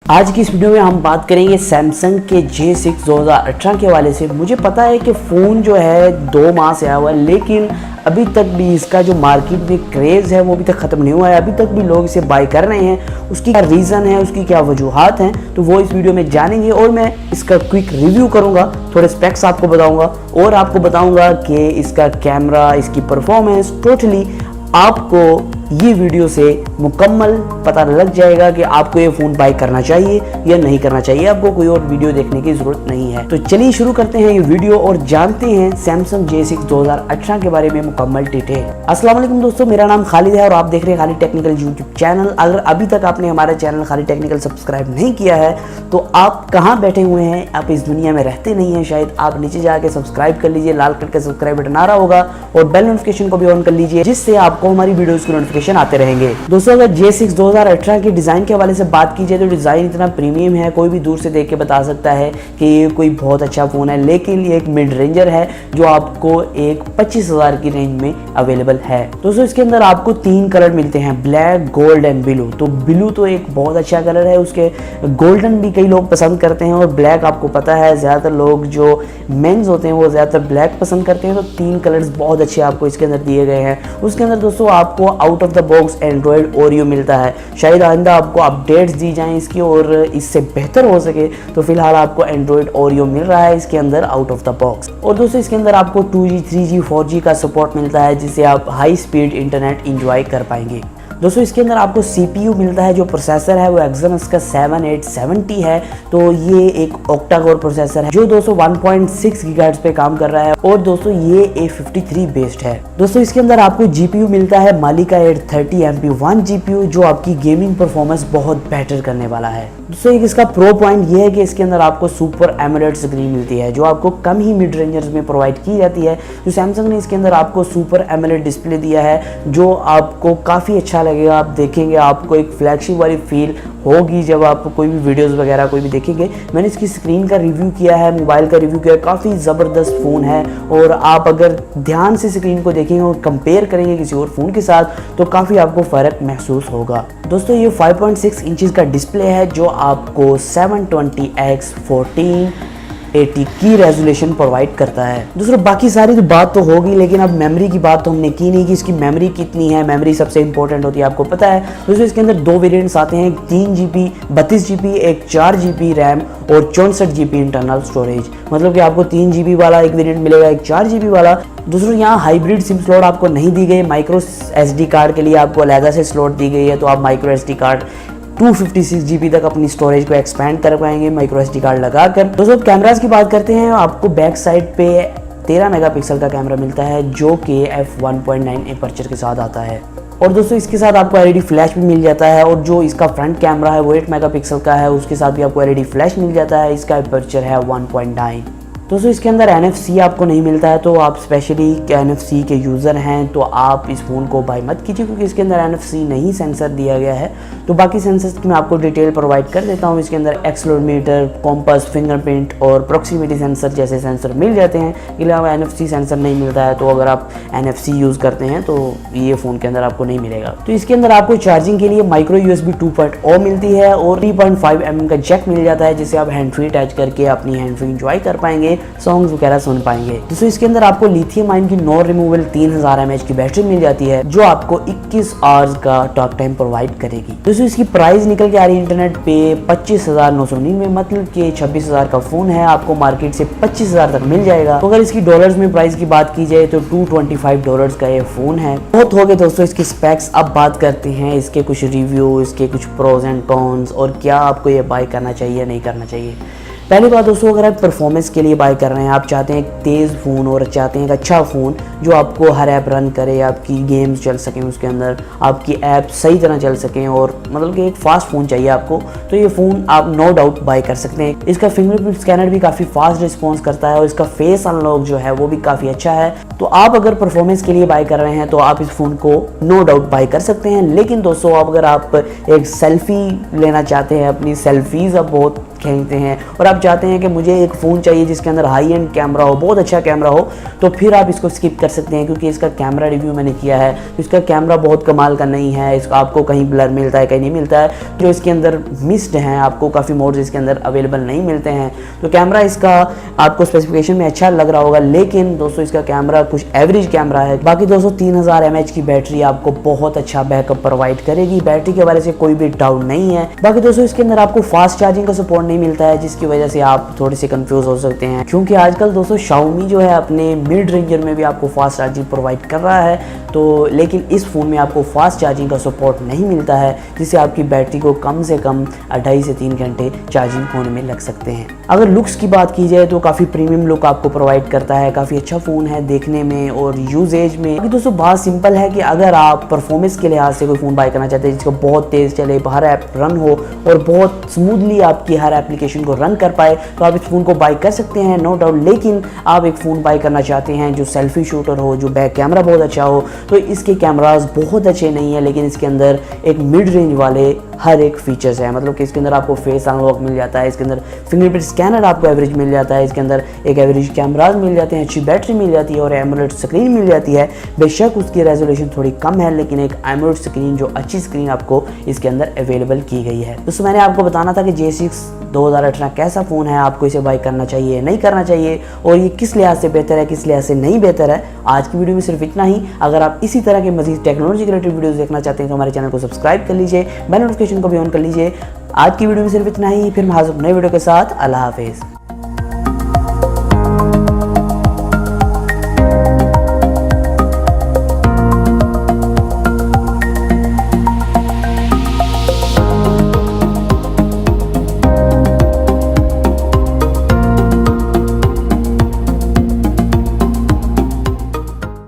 आज की इस वीडियो में हम बात करेंगे सैमसंग के J6 2018 के हवाले से। मुझे पता है कि फ़ोन जो है 2 माह से आया हुआ है, लेकिन अभी तक भी इसका जो मार्केट में क्रेज़ है वो अभी तक ख़त्म नहीं हुआ है। अभी तक भी लोग इसे बाय कर रहे हैं। उसकी क्या रीज़न है, उसकी क्या वजूहात हैं, तो वो इस वीडियो में जानेंगे और मैं इसका क्विक रिव्यू करूँगा, थोड़े स्पेक्स आपको बताऊँगा और आपको बताऊँगा कि इसका कैमरा, इसकी परफॉर्मेंस, टोटली आपको ये वीडियो से मुकम्मल पता लग जाएगा कि आपको ये फ़ोन बाय करना चाहिए या नहीं करना चाहिए। आपको कोई और वीडियो देखने की ज़रूरत नहीं है। तो चलिए शुरू करते हैं ये वीडियो और जानते हैं सैमसंग J6 2018 के बारे में मुकम्मल डिटेल। अस्सलाम वालेकुम दोस्तों, मेरा नाम खालिद है और आप देख रहे हैं खालिद टेक्निकल यूट्यूब चैनल। अगर अभी तक आपने हमारा चैनल खालिद टेक्निकल सब्सक्राइब नहीं किया है तो आप कहाँ बैठे हुए हैं, आप इस दुनिया में रहते नहीं हैं शायद। आप नीचे जाके सब्सक्राइब कर लीजिए, लाल कलर का सब्सक्राइब बटन आ रहा होगा और बेल नोटिफिकेशन को भी ऑन कर लीजिए, जिससे आपको हमारी वीडियोस के नोटिफिकेशन आते रहेंगे। दोस्तों, अगर J6 2018 की डिज़ाइन के हवाले से बात की जाए तो डिज़ाइन इतना प्रीमियम है, कोई भी दूर से देख के बता सकता है कि ये कोई बहुत अच्छा फ़ोन है, लेकिन ये एक मिड रेंजर है जो आपको एक 25,000 की रेंज में अवेलेबल है। दोस्तों, इसके अंदर आपको 3 कलर मिलते हैं, ब्लैक, गोल्ड एंड ब्लू। तो ब्लू तो एक बहुत अच्छा कलर है, उसके गोल्डन भी कई लोग पसंद करते हैं और ब्लैक आपको पता है ज़्यादातर लोग जो मेंस होते हैं वो ज़्यादातर ब्लैक पसंद करते हैं। तो 3 कलर्स बहुत अच्छे आपको इसके अंदर दिए गए हैं। उसके अंदर दोस्तों आपको out of the box Android Oreo मिलता है। शायद आइंदा आपको अपडेट्स दी जाएं इसकी और इससे बेहतर हो सके, तो फिलहाल आपको एंड्रॉयड ओरियो मिल रहा है इसके अंदर आउट ऑफ द बॉक्स। और दोस्तों, इसके अंदर आपको 2G, 3G, 4G का सपोर्ट मिलता है, जिससे आप हाई स्पीड इंटरनेट इंजॉय कर पाएंगे। दोस्तों, इसके अंदर आपको CPU मिलता है, जो प्रोसेसर है वो Exynos का 7870 है। तो ये एक ऑक्टा कोर प्रोसेसर है जो दोस्तों 1.6 GHz पे काम कर रहा है और दोस्तों ये A53 बेस्ड है। दोस्तों, इसके अंदर आपको GPU मिलता है Malika 830 MP1 GPU, जो आपकी गेमिंग परफॉर्मेंस बहुत बेटर करने वाला है। दोस्तों, एक इसका प्रो पॉइंट ये है कि इसके अंदर आपको सुपर एमोलेड स्क्रीन मिलती है, जो आपको कम ही मिड रेंजर्स में प्रोवाइड की जाती है। जो सैमसंग ने इसके अंदर आपको सुपर एमोलेड डिस्प्ले दिया है, जो आपको काफ़ी अच्छा लगेगा। आप देखेंगे आपको एक फ्लैगशिप वाली फील होगी जब आप कोई भी वीडियोस वगैरह कोई भी देखेंगे। मैंने इसकी स्क्रीन का रिव्यू किया है, मोबाइल का रिव्यू किया है, काफ़ी ज़बरदस्त फ़ोन है। और आप अगर ध्यान से स्क्रीन को देखेंगे और कंपेयर करेंगे किसी और फ़ोन के साथ तो काफ़ी आपको फ़र्क महसूस होगा। दोस्तों, ये 5.6 इंचज़ का डिस्प्ले है जो आपको 720x1480 की रेजोल्यूशन प्रोवाइड करता है। दूसरा, बाकी सारी तो बात तो होगी, लेकिन अब मेमोरी की बात तो हमने की नहीं कि इसकी मेमोरी कितनी है। मेमोरी सबसे इंपॉर्टेंट होती है, आपको पता है। दोस्तों, इसके अंदर 2 वेरिएंट्स आते हैं, 3GB 32GB, एक 4GB रैम और 64GB इंटरनल स्टोरेज। मतलब कि आपको 3GB वाला एक वेरिएंट मिलेगा, एक 4GB वाला। दूसरा, यहाँ हाइब्रिड सिम स्लॉट आपको नहीं दी गई। माइक्रो SD कार्ड के लिए आपको अलग से स्लॉट दी गई है, तो आप माइक्रो SD कार्ड 256GB तक अपनी स्टोरेज को एक्सपेंड कर पाएंगे माइक्रो SD कार्ड लगाकर। दोस्तों, कैमरास की बात करते हैं। आपको बैक साइड पे 13 मेगापिक्सल का कैमरा मिलता है, जो कि f1.9 एपर्चर के साथ आता है। और दोस्तों, इसके साथ आपको LED फ्लैश भी मिल जाता है। और जो इसका फ्रंट कैमरा है वो 8 मेगापिक्सल का है, उसके साथ भी आपको LED फ्लैश मिल जाता है। इसका एपर्चर है 1.9। दोस्तों, इसके अंदर NFC आपको नहीं मिलता है, तो आप स्पेशली NFC के यूज़र हैं तो आप इस फ़ोन को बाय मत कीजिए, क्योंकि इसके अंदर NFC नहीं सेंसर दिया गया है। तो बाकी सेंसर्स की मैं आपको डिटेल प्रोवाइड कर देता हूँ। इसके अंदर एक्सेलेरोमीटर, कॉम्पास, फिंगरप्रिंट और प्रॉक्सिमिटी सेंसर जैसे सेंसर मिल जाते हैं। इसके अलावा NFC सेंसर नहीं मिलता है, तो अगर आप NFC यूज़ करते हैं तो ये फ़ोन के अंदर आपको नहीं मिलेगा। तो इसके अंदर आपको चार्जिंग के लिए माइक्रो USB 2.0 मिलती है और 3.5 mm का जैक मिल जाता है, जिससे आप हैंड फ्री अटैच करके अपनी हैंड फ्री इंजॉय कर पाएंगे, सॉन्ग्स वगैरह सुन पाएंगे। दोस्तों, इसके अंदर आपको लिथियम आयन की नॉन रिमूवेबल 3000 mAh की बैटरी मिल जाती है, जो आपको 21 आवर्स का टॉक टाइम प्रोवाइड करेगी। दोस्तों, इसकी प्राइस निकल के आ रही है इंटरनेट पे 25,999, मतलब कि 26,000 का फोन है, आपको मार्केट से 25,000 तक मिल जाएगा। तो अगर इसकी डॉलर्स में प्राइस की बात की जाए तो $225 का ये फोन है। बहुत हो गए दोस्तों इसके स्पेक्स। अब बात करते हैं इसके कुछ रिव्यू, इसके कुछ प्रोज एंड कॉन्स और क्या आपको ये बाय करना चाहिए नहीं करना चाहिए। पहली बात दोस्तों, अगर आप परफॉर्मेंस के लिए बाय कर रहे हैं, आप चाहते हैं एक तेज़ फ़ोन और चाहते हैं एक अच्छा फ़ोन जो आपको हर ऐप रन करे, आपकी गेम्स चल सकें उसके अंदर, आपकी ऐप सही तरह चल सकें और मतलब कि एक फ़ास्ट फ़ोन चाहिए आपको, तो ये फ़ोन आप नो डाउट बाय कर सकते हैं। इसका फिंगरप्रिंट स्कैनर भी काफ़ी फास्ट रिस्पॉन्स करता है और इसका फेस अनलॉक जो है वो भी काफ़ी अच्छा है। तो आप अगर परफॉर्मेंस के लिए बाय कर रहे हैं तो आप इस फ़ोन को नो डाउट बाय कर सकते हैं। लेकिन दोस्तों, अगर आप एक सेल्फ़ी लेना चाहते हैं, अपनी सेल्फीज़ आप बहुत खींचते हैं और आप चाहते हैं कि मुझे एक फ़ोन चाहिए जिसके अंदर हाई एंड कैमरा हो, बहुत अच्छा कैमरा हो, तो फिर आप इसको स्किप कर कर सकते हैं, क्योंकि इसका कैमरा रिव्यू मैंने किया है तो इसका कैमरा बहुत कमाल का नहीं है। इसका आपको कहीं ब्लर मिलता है, कहीं नहीं मिलता है, जो इसके अंदर मिस्ड हैं, आपको काफ़ी मोड्स इसके अंदर अवेलेबल नहीं मिलते हैं। तो कैमरा इसका आपको स्पेसिफिकेशन में अच्छा लग रहा होगा, लेकिन दोस्तों इसका कैमरा कुछ एवरेज कैमरा है। बाकी दोस्तों 3000 mAh की बैटरी आपको बहुत अच्छा बैकअप प्रोवाइड करेगी, बैटरी के बारे से कोई भी डाउट नहीं है। बाकी दोस्तों इसके अंदर आपको फास्ट चार्जिंग का सपोर्ट नहीं मिलता है, जिसकी वजह से आप थोड़े से कंफ्यूज हो सकते हैं, क्योंकि आजकल दोस्तों Xiaomi जो है अपने मिड रेंजर में भी आपको फास्ट चार्जिंग प्रोवाइड कर रहा है, तो लेकिन इस फ़ोन में आपको फास्ट चार्जिंग का सपोर्ट नहीं मिलता है, जिससे आपकी बैटरी को कम से कम 2.5 से 3 घंटे चार्जिंग होने में लग सकते हैं। अगर लुक्स की बात की जाए तो काफ़ी प्रीमियम लुक आपको प्रोवाइड करता है, काफ़ी अच्छा फ़ोन है देखने में और यूजेज में। अभी दोस्तों बात सिंपल है कि अगर आप परफॉर्मेंस के लिहाज से कोई फ़ोन बाय करना चाहते हैं जिसको बहुत तेज़ चले, हर ऐप रन हो और बहुत स्मूथली आपकी हर एप्लीकेशन को रन कर पाए, तो आप इस फ़ोन को बाय कर सकते हैं, नो डाउट। लेकिन आप एक फ़ोन बाय करना चाहते हैं जो सेल्फी शूटर हो, जो बैक कैमरा बहुत अच्छा हो, तो इसके कैमराज बहुत अच्छे नहीं है, लेकिन इसके अंदर एक मिड रेंज वाले हर एक फीचर्स है। मतलब कि इसके अंदर आपको फेस अनलॉक मिल जाता है, इसके अंदर फिंगरप्रिंट स्कैनर आपको एवरेज मिल जाता है, इसके अंदर एक एवरेज कैमराज मिल जाते हैं, अच्छी बैटरी मिल जाती है और एमोलेड स्क्रीन मिल जाती है। बेशक उसकी रेजोल्यूशन थोड़ी कम है, लेकिन एक एमोलेड स्क्रीन जो अच्छी स्क्रीन आपको इसके अंदर अवेलेबल की गई है। दोस्तों मैंने आपको बताना था कि J6 2018 कैसा फ़ोन है, आपको इसे बाय करना चाहिए नहीं करना चाहिए, और ये किस लिहाज से बेहतर है, किस लिहाज से नहीं बेहतर है। आज की वीडियो में सिर्फ इतना ही। अगर आप इसी तरह के मजीद टेक्नोलॉजी रिलेटेड वीडियोस देखना चाहते हैं तो हमारे चैनल को सब्सक्राइब कर लीजिए, बेल नोटिफिकेशन को भी ऑन कर लीजिए। आज की वीडियो में सिर्फ इतना ही, फिर मैं हाजिर नए वीडियो के साथ। अल्लाह हाफिज़।